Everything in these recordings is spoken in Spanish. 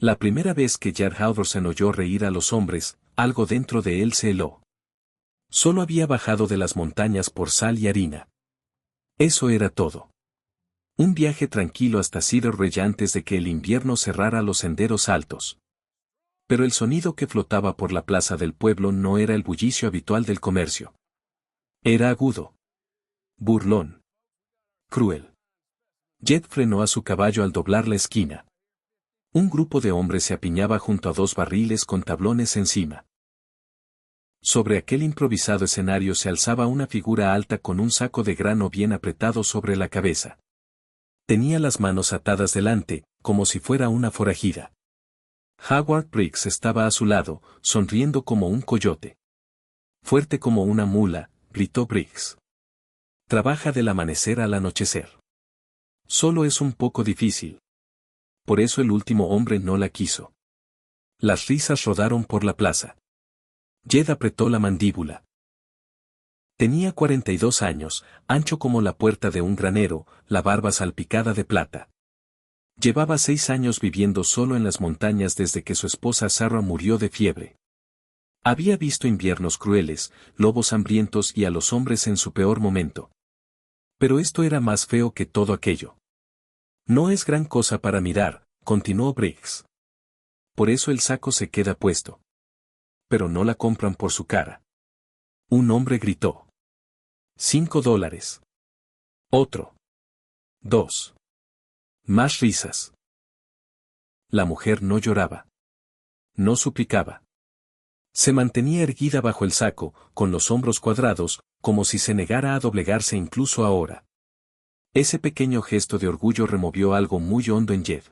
La primera vez que Jet Halvorsen oyó reír a los hombres, algo dentro de él se heló. Solo había bajado de las montañas por sal y harina. Eso era todo. Un viaje tranquilo hasta Cedar Ridge antes de que el invierno cerrara los senderos altos. Pero el sonido que flotaba por la plaza del pueblo no era el bullicio habitual del comercio. Era agudo. Burlón. Cruel. Jet frenó a su caballo al doblar la esquina. Un grupo de hombres se apiñaba junto a dos barriles con tablones encima. Sobre aquel improvisado escenario se alzaba una figura alta con un saco de grano bien apretado sobre la cabeza. Tenía las manos atadas delante, como si fuera una forajida. Howard Briggs estaba a su lado, sonriendo como un coyote. Fuerte como una mula, gritó Briggs. Trabaja del amanecer al anochecer. Solo es un poco difícil. Por eso el último hombre no la quiso. Las risas rodaron por la plaza. Jed apretó la mandíbula. Tenía 42 años, ancho como la puerta de un granero, la barba salpicada de plata. Llevaba 6 años viviendo solo en las montañas desde que su esposa Sarah murió de fiebre. Había visto inviernos crueles, lobos hambrientos y a los hombres en su peor momento. Pero esto era más feo que todo aquello. No es gran cosa para mirar, continuó Briggs. Por eso el saco se queda puesto. Pero no la compran por su cara. Un hombre gritó. $5. Otro. 2. Más risas. La mujer no lloraba. No suplicaba. Se mantenía erguida bajo el saco, con los hombros cuadrados, como si se negara a doblegarse incluso ahora. Ese pequeño gesto de orgullo removió algo muy hondo en Jed.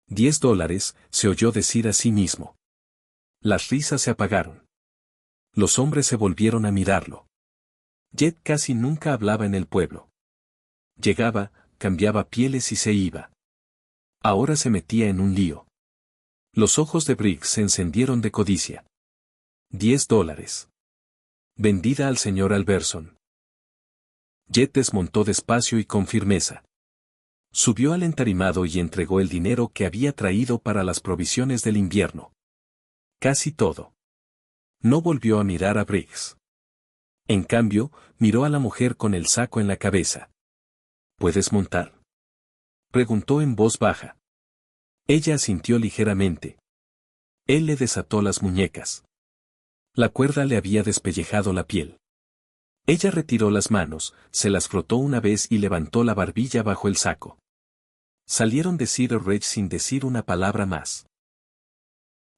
$10, se oyó decir a sí mismo. Las risas se apagaron. Los hombres se volvieron a mirarlo. Jed casi nunca hablaba en el pueblo. Llegaba, cambiaba pieles y se iba. Ahora se metía en un lío. Los ojos de Briggs se encendieron de codicia. $10. Vendida al señor Alberson. Jed desmontó despacio y con firmeza. Subió al entarimado y entregó el dinero que había traído para las provisiones del invierno. Casi todo. No volvió a mirar a Briggs. En cambio, miró a la mujer con el saco en la cabeza. ¿Puedes montar?, preguntó en voz baja. Ella asintió ligeramente. Él le desató las muñecas. La cuerda le había despellejado la piel. Ella retiró las manos, se las frotó una vez y levantó la barbilla bajo el saco. Salieron de Cedar Ridge sin decir una palabra más.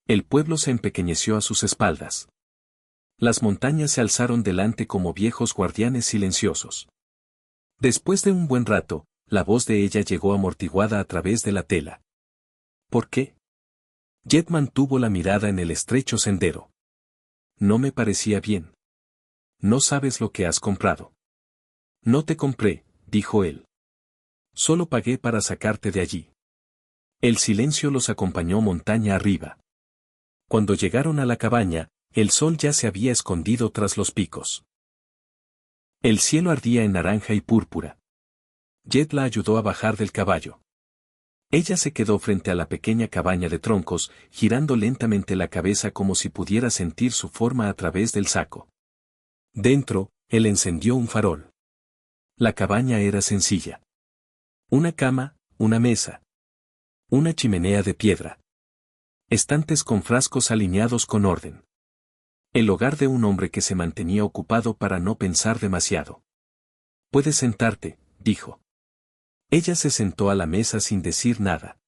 El pueblo se empequeñeció a sus espaldas. Las montañas se alzaron delante como viejos guardianes silenciosos. Después de un buen rato, la voz de ella llegó amortiguada a través de la tela. ¿Por qué? Jed mantuvo la mirada en el estrecho sendero. No me parecía bien. No sabes lo que has comprado. No te compré, dijo él. Solo pagué para sacarte de allí. El silencio los acompañó montaña arriba. Cuando llegaron a la cabaña, el sol ya se había escondido tras los picos. El cielo ardía en naranja y púrpura. Jed la ayudó a bajar del caballo. Ella se quedó frente a la pequeña cabaña de troncos, girando lentamente la cabeza como si pudiera sentir su forma a través del saco. Dentro, él encendió un farol. La cabaña era sencilla. Una cama, una mesa. Una chimenea de piedra. Estantes con frascos alineados con orden. El hogar de un hombre que se mantenía ocupado para no pensar demasiado. Puedes sentarte, dijo. Ella se sentó a la mesa sin decir nada.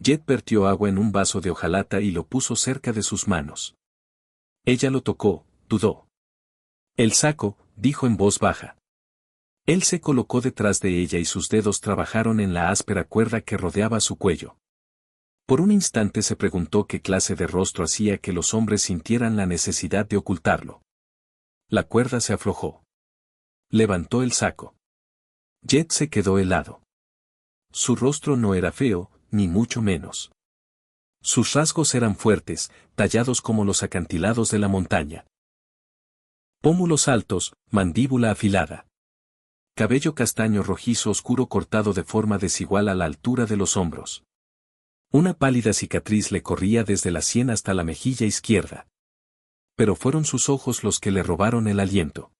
Jed vertió agua en un vaso de hojalata y lo puso cerca de sus manos. Ella lo tocó, dudó. El saco, dijo en voz baja. Él se colocó detrás de ella y sus dedos trabajaron en la áspera cuerda que rodeaba su cuello. Por un instante se preguntó qué clase de rostro hacía que los hombres sintieran la necesidad de ocultarlo. La cuerda se aflojó. Levantó el saco. Jed se quedó helado. Su rostro no era feo, ni mucho menos. Sus rasgos eran fuertes, tallados como los acantilados de la montaña. Pómulos altos, mandíbula afilada. Cabello castaño rojizo oscuro cortado de forma desigual a la altura de los hombros. Una pálida cicatriz le corría desde la sien hasta la mejilla izquierda. Pero fueron sus ojos los que le robaron el aliento.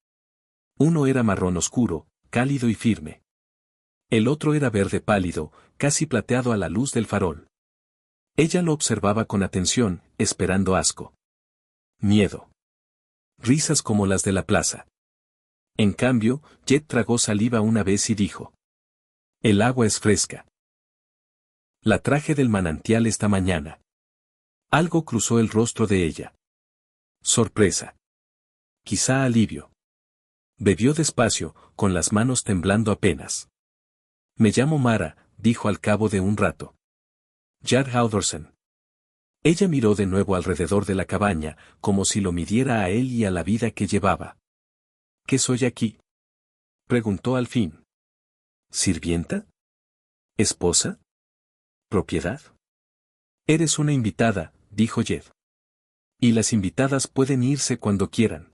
Uno era marrón oscuro, cálido y firme. El otro era verde pálido, casi plateado a la luz del farol. Ella lo observaba con atención, esperando asco. Miedo. Risas como las de la plaza. En cambio, Jet tragó saliva una vez y dijo: «El agua es fresca. La traje del manantial esta mañana». Algo cruzó el rostro de ella. Sorpresa. Quizá alivio. Bebió despacio, con las manos temblando apenas. «Me llamo Mara», dijo al cabo de un rato. «Jet Halvorsen». Ella miró de nuevo alrededor de la cabaña, como si lo midiera a él y a la vida que llevaba. «¿Qué soy aquí?», preguntó al fin. «¿Sirvienta? ¿Esposa? ¿Propiedad?». «Eres una invitada», dijo Jet. «Y las invitadas pueden irse cuando quieran.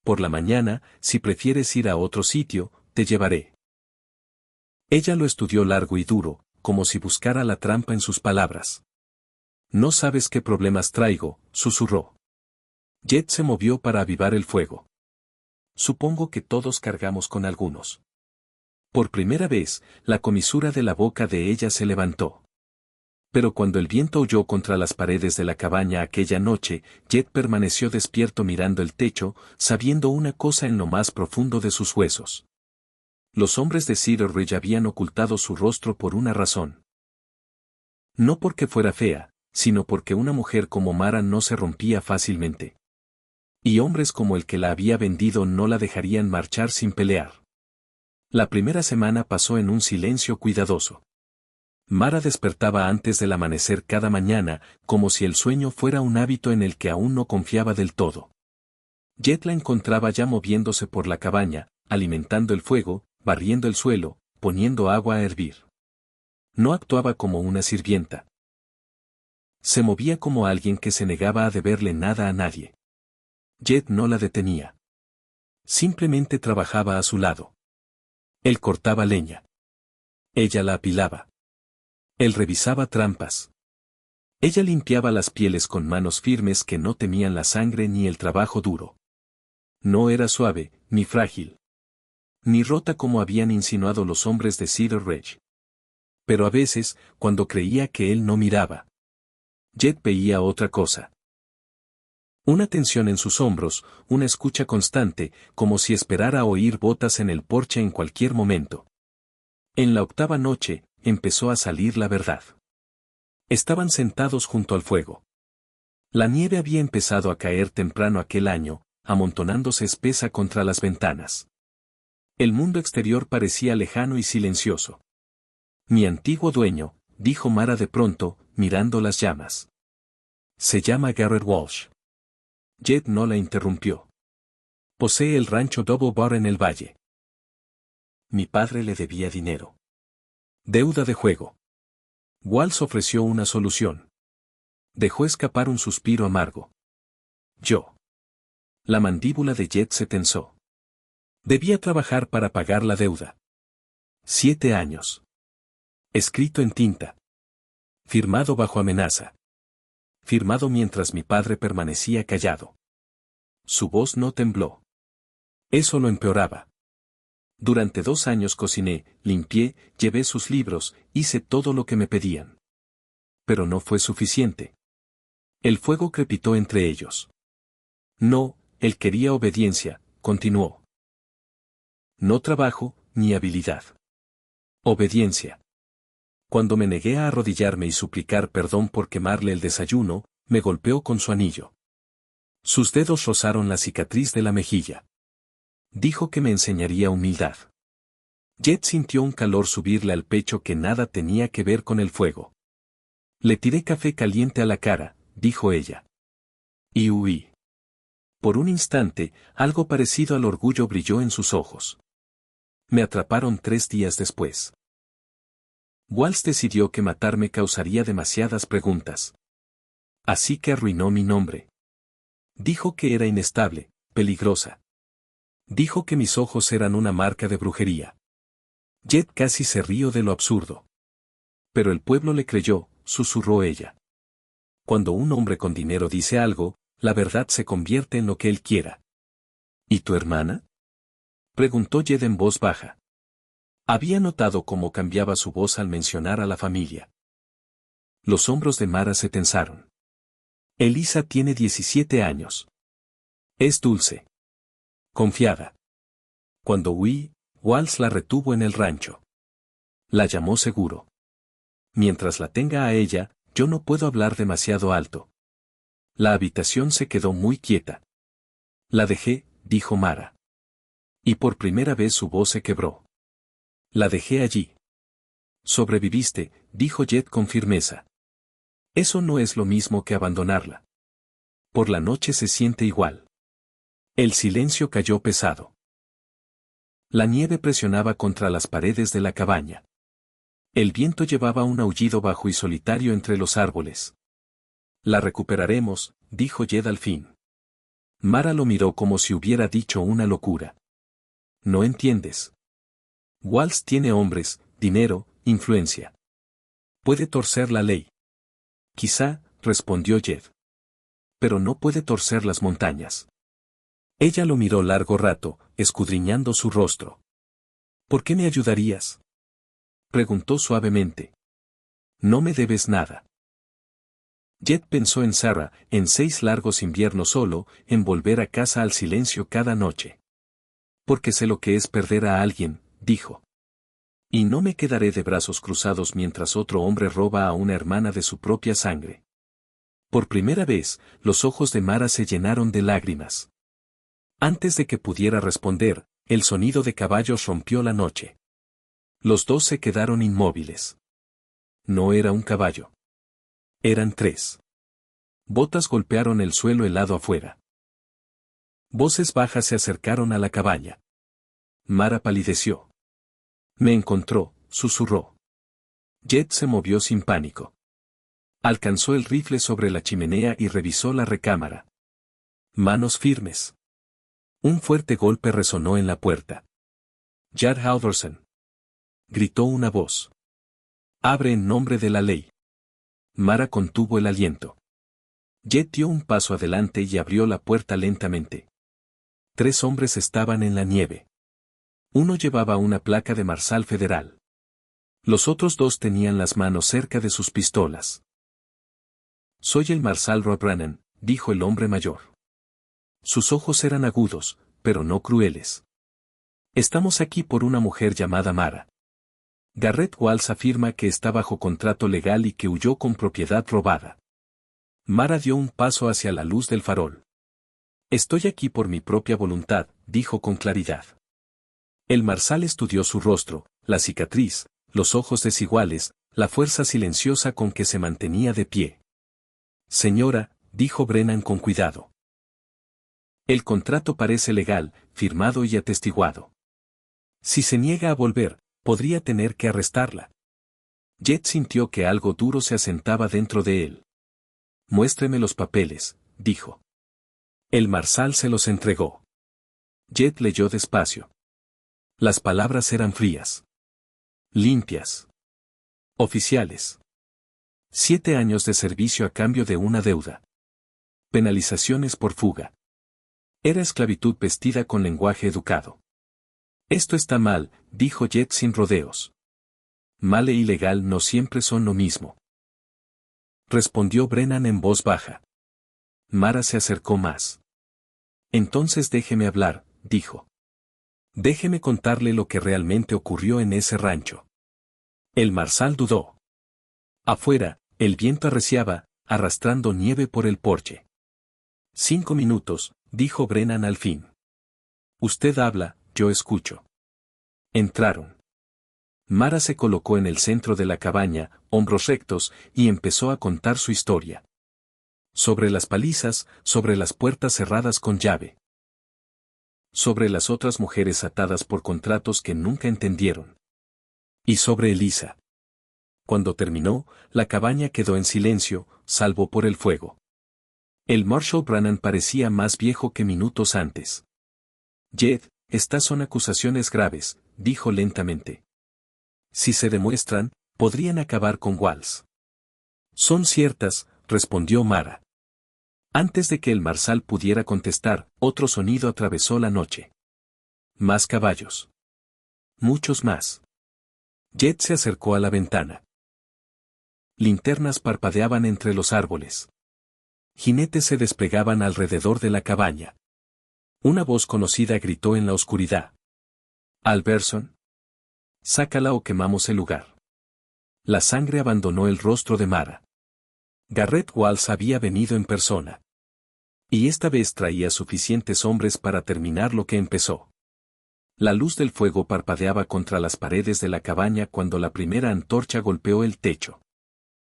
Por la mañana, si prefieres ir a otro sitio, te llevaré». Ella lo estudió largo y duro, como si buscara la trampa en sus palabras. «No sabes qué problemas traigo», susurró. Jet se movió para avivar el fuego. «Supongo que todos cargamos con algunos». Por primera vez, la comisura de la boca de ella se levantó. Pero cuando el viento aulló contra las paredes de la cabaña aquella noche, Jet permaneció despierto mirando el techo, sabiendo una cosa en lo más profundo de sus huesos. Los hombres de Cedar Ridge habían ocultado su rostro por una razón. No porque fuera fea, sino porque una mujer como Mara no se rompía fácilmente. Y hombres como el que la había vendido no la dejarían marchar sin pelear. La primera semana pasó en un silencio cuidadoso. Mara despertaba antes del amanecer cada mañana, como si el sueño fuera un hábito en el que aún no confiaba del todo. Jet la encontraba ya moviéndose por la cabaña, alimentando el fuego, barriendo el suelo, poniendo agua a hervir. No actuaba como una sirvienta. Se movía como alguien que se negaba a deberle nada a nadie. Jet no la detenía. Simplemente trabajaba a su lado. Él cortaba leña. Ella la apilaba. Él revisaba trampas. Ella limpiaba las pieles con manos firmes que no temían la sangre ni el trabajo duro. No era suave, ni frágil. Ni rota como habían insinuado los hombres de Cedar Ridge. Pero a veces, cuando creía que él no miraba, Jet veía otra cosa. Una tensión en sus hombros, una escucha constante, como si esperara oír botas en el porche en cualquier momento. En la octava noche, empezó a salir la verdad. Estaban sentados junto al fuego. La nieve había empezado a caer temprano aquel año, amontonándose espesa contra las ventanas. El mundo exterior parecía lejano y silencioso. «Mi antiguo dueño», dijo Mara de pronto, mirando las llamas. «Se llama Garrett Walsh». Jet no la interrumpió. «Posee el rancho Double Bar en el valle. Mi padre le debía dinero. Deuda de juego». Walsh ofreció una solución. Dejó escapar un suspiro amargo. «Yo». La mandíbula de Jet se tensó. Debía trabajar para pagar la deuda. 7 años. Escrito en tinta. Firmado bajo amenaza. Firmado mientras mi padre permanecía callado. Su voz no tembló. Eso lo empeoraba. Durante 2 años cociné, limpié, llevé sus libros, hice todo lo que me pedían. Pero no fue suficiente. El fuego crepitó entre ellos. No, él quería obediencia, continuó. No trabajo, ni habilidad. Obediencia. Cuando me negué a arrodillarme y suplicar perdón por quemarle el desayuno, me golpeó con su anillo. Sus dedos rozaron la cicatriz de la mejilla. Dijo que me enseñaría humildad. Jet sintió un calor subirle al pecho que nada tenía que ver con el fuego. Le tiré café caliente a la cara, dijo ella. Y huí. Por un instante, algo parecido al orgullo brilló en sus ojos. Me atraparon 3 días después. Walsh decidió que matarme causaría demasiadas preguntas. Así que arruinó mi nombre. Dijo que era inestable, peligrosa. Dijo que mis ojos eran una marca de brujería. Jet casi se rió de lo absurdo. Pero el pueblo le creyó, susurró ella. Cuando un hombre con dinero dice algo, la verdad se convierte en lo que él quiera. ¿Y tu hermana? Preguntó Jed en voz baja. Había notado cómo cambiaba su voz al mencionar a la familia. Los hombros de Mara se tensaron. Elisa tiene 17 años. Es dulce. Confiada. Cuando huí, Walsh la retuvo en el rancho. La llamó seguro. Mientras la tenga a ella, yo no puedo hablar demasiado alto. La habitación se quedó muy quieta. La dejé, dijo Mara. Y por primera vez su voz se quebró. La dejé allí. Sobreviviste, dijo Jed con firmeza. Eso no es lo mismo que abandonarla. Por la noche se siente igual. El silencio cayó pesado. La nieve presionaba contra las paredes de la cabaña. El viento llevaba un aullido bajo y solitario entre los árboles. La recuperaremos, dijo Jed al fin. Mara lo miró como si hubiera dicho una locura. No entiendes. Walsh tiene hombres, dinero, influencia. Puede torcer la ley. Quizá, respondió Jed. Pero no puede torcer las montañas. Ella lo miró largo rato, escudriñando su rostro. ¿Por qué me ayudarías? Preguntó suavemente. No me debes nada. Jed pensó en Sarah, en 6 largos inviernos solo, en volver a casa al silencio cada noche. Porque sé lo que es perder a alguien, dijo. Y no me quedaré de brazos cruzados mientras otro hombre roba a una hermana de su propia sangre. Por primera vez, los ojos de Mara se llenaron de lágrimas. Antes de que pudiera responder, el sonido de caballos rompió la noche. Los dos se quedaron inmóviles. No era un caballo. Eran 3. Botas golpearon el suelo helado afuera. Voces bajas se acercaron a la cabaña. Mara palideció. Me encontró, susurró. Jed se movió sin pánico. Alcanzó el rifle sobre la chimenea y revisó la recámara. Manos firmes. Un fuerte golpe resonó en la puerta. Jed Halvorsen. Gritó una voz. Abre en nombre de la ley. Mara contuvo el aliento. Jed dio un paso adelante y abrió la puerta lentamente. 3 hombres estaban en la nieve. Uno llevaba una placa de Marshal federal. Los otros 2 tenían las manos cerca de sus pistolas. Soy el Marshal Rob Brannan, dijo el hombre mayor. Sus ojos eran agudos, pero no crueles. Estamos aquí por una mujer llamada Mara. Garrett Walsh afirma que está bajo contrato legal y que huyó con propiedad robada. Mara dio un paso hacia la luz del farol. Estoy aquí por mi propia voluntad, dijo con claridad. El Marshal estudió su rostro, la cicatriz, los ojos desiguales, la fuerza silenciosa con que se mantenía de pie. Señora, dijo Brennan con cuidado. El contrato parece legal, firmado y atestiguado. Si se niega a volver, podría tener que arrestarla. Jed sintió que algo duro se asentaba dentro de él. Muéstreme los papeles, dijo. El Marshal se los entregó. Jed leyó despacio. Las palabras eran frías. Limpias. Oficiales. 7 años de servicio a cambio de una deuda. Penalizaciones por fuga. Era esclavitud vestida con lenguaje educado. Esto está mal, dijo Jed sin rodeos. Mal e ilegal no siempre son lo mismo. Respondió Brennan en voz baja. Mara se acercó más. Entonces déjeme hablar, dijo. Déjeme contarle lo que realmente ocurrió en ese rancho. El Marshal dudó. Afuera, el viento arreciaba, arrastrando nieve por el porche. 5 minutos, dijo Brennan al fin. Usted habla, yo escucho. Entraron. Mara se colocó en el centro de la cabaña, hombros rectos, y empezó a contar su historia. Sobre las palizas, sobre las puertas cerradas con llave. Sobre las otras mujeres atadas por contratos que nunca entendieron. Y sobre Elisa. Cuando terminó, la cabaña quedó en silencio, salvo por el fuego. El Marshal Brannan parecía más viejo que minutos antes. Jed, estas son acusaciones graves, dijo lentamente. Si se demuestran, podrían acabar con Walsh. Son ciertas, respondió Mara. Antes de que el marsal pudiera contestar, otro sonido atravesó la noche. Más caballos. Muchos más. Jet se acercó a la ventana. Linternas parpadeaban entre los árboles. Jinetes se desplegaban alrededor de la cabaña. Una voz conocida gritó en la oscuridad. Alberson. Sácala o quemamos el lugar. La sangre abandonó el rostro de Mara. Garrett Walls había venido en persona. Y esta vez traía suficientes hombres para terminar lo que empezó. La luz del fuego parpadeaba contra las paredes de la cabaña cuando la primera antorcha golpeó el techo.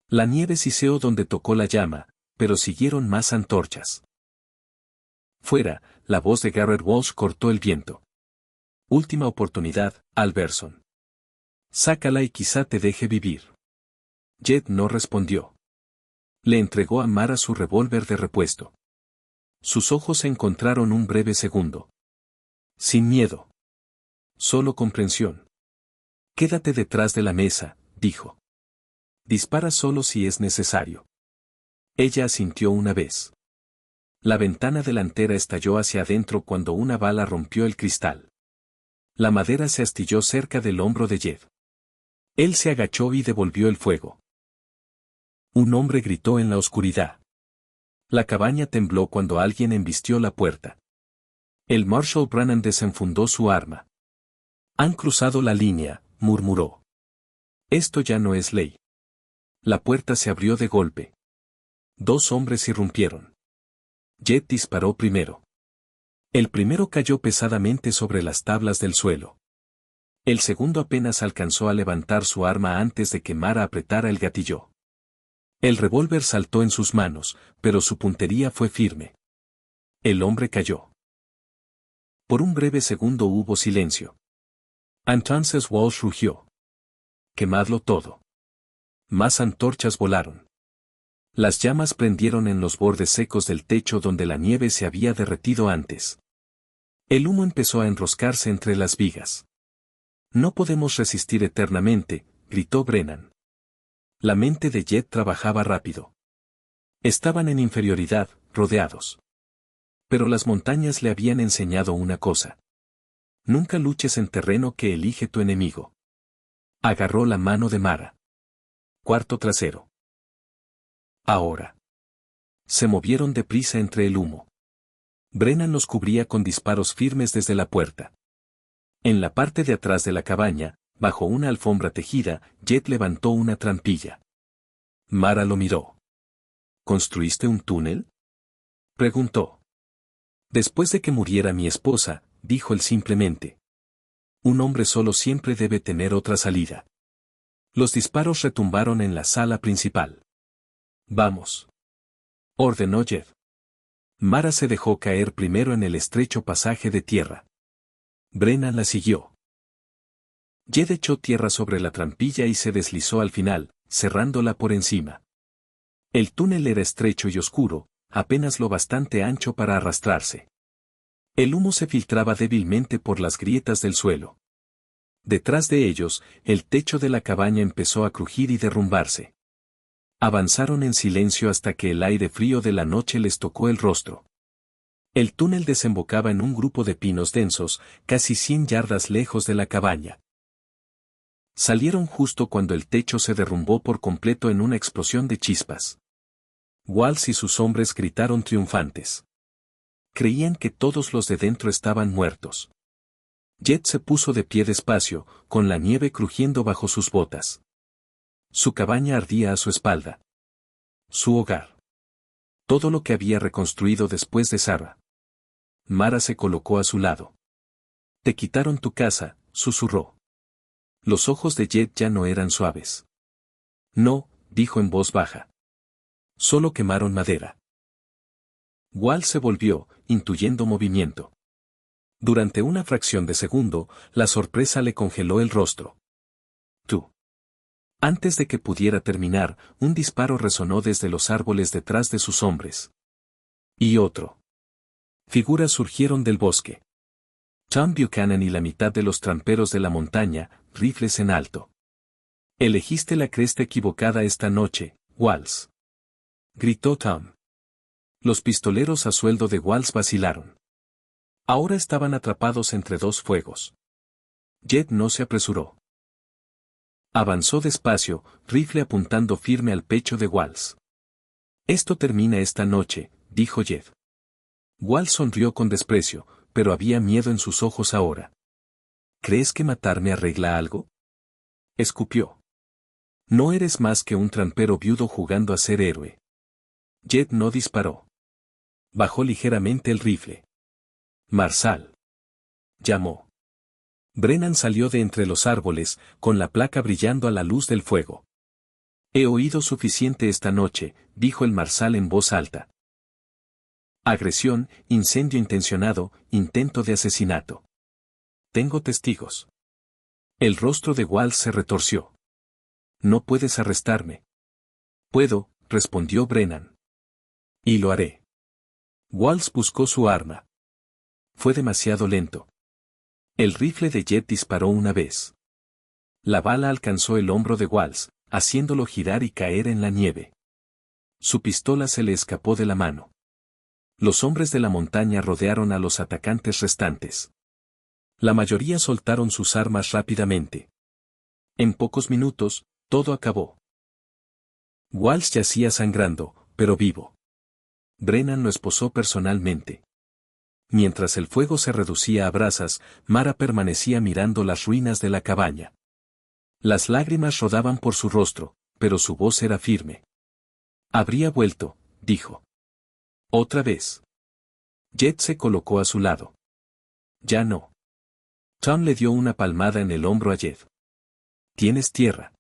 La nieve siseó donde tocó la llama, pero siguieron más antorchas. Fuera, la voz de Garrett Walsh cortó el viento. Última oportunidad, Alberson. Sácala y quizá te deje vivir. Jet no respondió. Le entregó a Mara su revólver de repuesto. Sus ojos se encontraron un breve segundo. Sin miedo. Solo comprensión. Quédate detrás de la mesa, dijo. Dispara solo si es necesario. Ella asintió una vez. La ventana delantera estalló hacia adentro cuando una bala rompió el cristal. La madera se astilló cerca del hombro de Jed. Él se agachó y devolvió el fuego. Un hombre gritó en la oscuridad. La cabaña tembló cuando alguien embistió la puerta. El Marshal Brannan desenfundó su arma. Han cruzado la línea, murmuró. Esto ya no es ley. La puerta se abrió de golpe. Dos hombres irrumpieron. Jet disparó primero. El primero cayó pesadamente sobre las tablas del suelo. El segundo apenas alcanzó a levantar su arma antes de que Mara apretara el gatillo. El revólver saltó en sus manos, pero su puntería fue firme. El hombre cayó. Por un breve segundo hubo silencio. Entonces Walsh rugió. Quemadlo todo. Más antorchas volaron. Las llamas prendieron en los bordes secos del techo donde la nieve se había derretido antes. El humo empezó a enroscarse entre las vigas. No podemos resistir eternamente, gritó Brennan. La mente de Jet trabajaba rápido. Estaban en inferioridad, rodeados. Pero las montañas le habían enseñado una cosa. Nunca luches en terreno que elige tu enemigo. Agarró la mano de Mara. Cuarto trasero. Ahora. Se movieron deprisa entre el humo. Brennan los cubría con disparos firmes desde la puerta. En la parte de atrás de la cabaña, bajo una alfombra tejida, Jet levantó una trampilla. Mara lo miró. ¿Construiste un túnel? Preguntó. Después de que muriera mi esposa, dijo él simplemente. Un hombre solo siempre debe tener otra salida. Los disparos retumbaron en la sala principal. Vamos. Ordenó Jet. Mara se dejó caer primero en el estrecho pasaje de tierra. Brennan la siguió. Jed echó tierra sobre la trampilla y se deslizó al final, cerrándola por encima. El túnel era estrecho y oscuro, apenas lo bastante ancho para arrastrarse. El humo se filtraba débilmente por las grietas del suelo. Detrás de ellos, el techo de la cabaña empezó a crujir y derrumbarse. Avanzaron en silencio hasta que el aire frío de la noche les tocó el rostro. El túnel desembocaba en un grupo de pinos densos, casi 100 yardas lejos de la cabaña. Salieron justo cuando el techo se derrumbó por completo en una explosión de chispas. Walsh y sus hombres gritaron triunfantes. Creían que todos los de dentro estaban muertos. Jet se puso de pie despacio, con la nieve crujiendo bajo sus botas. Su cabaña ardía a su espalda. Su hogar. Todo lo que había reconstruido después de Sarah. Mara se colocó a su lado. Te quitaron tu casa, susurró. Los ojos de Jet ya no eran suaves. No, dijo en voz baja. Solo quemaron madera. Walsh se volvió, intuyendo movimiento. Durante una fracción de segundo, la sorpresa le congeló el rostro. Tú. Antes de que pudiera terminar, un disparo resonó desde los árboles detrás de sus hombres. Y otro. Figuras surgieron del bosque. Tom Buchanan y la mitad de los tramperos de la montaña, rifles en alto. Elegiste la cresta equivocada esta noche, Walls. Gritó Tom. Los pistoleros a sueldo de Walls vacilaron. Ahora estaban atrapados entre dos fuegos. Jed no se apresuró. Avanzó despacio, rifle apuntando firme al pecho de Walls. Esto termina esta noche, dijo Jed. Walls sonrió con desprecio, pero había miedo en sus ojos ahora. ¿Crees que matarme arregla algo? Escupió. No eres más que un trampero viudo jugando a ser héroe. Jed no disparó. Bajó ligeramente el rifle. Marsal. Llamó. Brennan salió de entre los árboles, con la placa brillando a la luz del fuego. He oído suficiente esta noche, dijo el marsal en voz alta. Agresión, incendio intencionado, intento de asesinato. Tengo testigos. El rostro de Walls se retorció. No puedes arrestarme. Puedo, respondió Brennan. Y lo haré. Walls buscó su arma. Fue demasiado lento. El rifle de Jed disparó una vez. La bala alcanzó el hombro de Walls, haciéndolo girar y caer en la nieve. Su pistola se le escapó de la mano. Los hombres de la montaña rodearon a los atacantes restantes. La mayoría soltaron sus armas rápidamente. En pocos minutos, todo acabó. Walls yacía sangrando, pero vivo. Brennan lo esposó personalmente. Mientras el fuego se reducía a brasas, Mara permanecía mirando las ruinas de la cabaña. Las lágrimas rodaban por su rostro, pero su voz era firme. Habría vuelto, dijo. Otra vez. Jed se colocó a su lado. Ya no. Tom le dio una palmada en el hombro a Jed. Tienes tierra.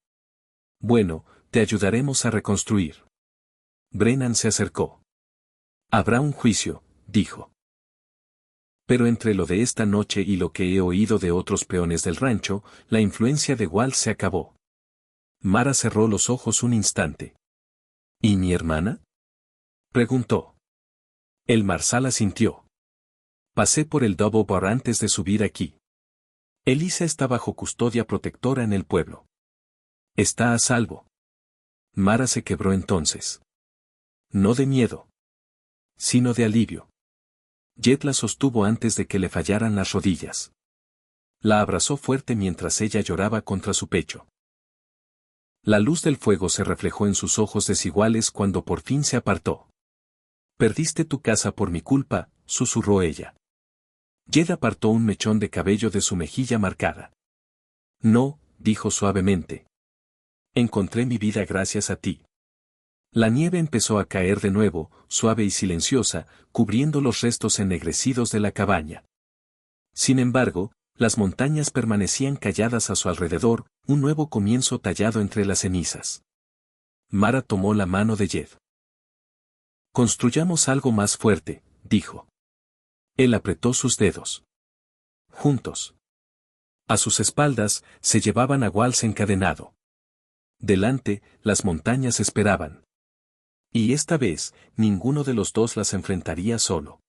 Bueno, te ayudaremos a reconstruir. Brennan se acercó. Habrá un juicio, dijo. Pero entre lo de esta noche y lo que he oído de otros peones del rancho, la influencia de Walls se acabó. Mara cerró los ojos un instante. ¿Y mi hermana? Preguntó. El marsal asintió. Pasé por el Double Bar antes de subir aquí. Elisa está bajo custodia protectora en el pueblo. Está a salvo. Mara se quebró entonces. No de miedo, sino de alivio. Jed la sostuvo antes de que le fallaran las rodillas. La abrazó fuerte mientras ella lloraba contra su pecho. La luz del fuego se reflejó en sus ojos desiguales cuando por fin se apartó. Perdiste tu casa por mi culpa, susurró ella. Jed apartó un mechón de cabello de su mejilla marcada. No, dijo suavemente. Encontré mi vida gracias a ti. La nieve empezó a caer de nuevo, suave y silenciosa, cubriendo los restos ennegrecidos de la cabaña. Sin embargo, las montañas permanecían calladas a su alrededor, un nuevo comienzo tallado entre las cenizas. Mara tomó la mano de Jed. Construyamos algo más fuerte, dijo. Él apretó sus dedos. Juntos. A sus espaldas, se llevaban a Walls encadenado. Delante, las montañas esperaban. Y esta vez, ninguno de los dos las enfrentaría solo.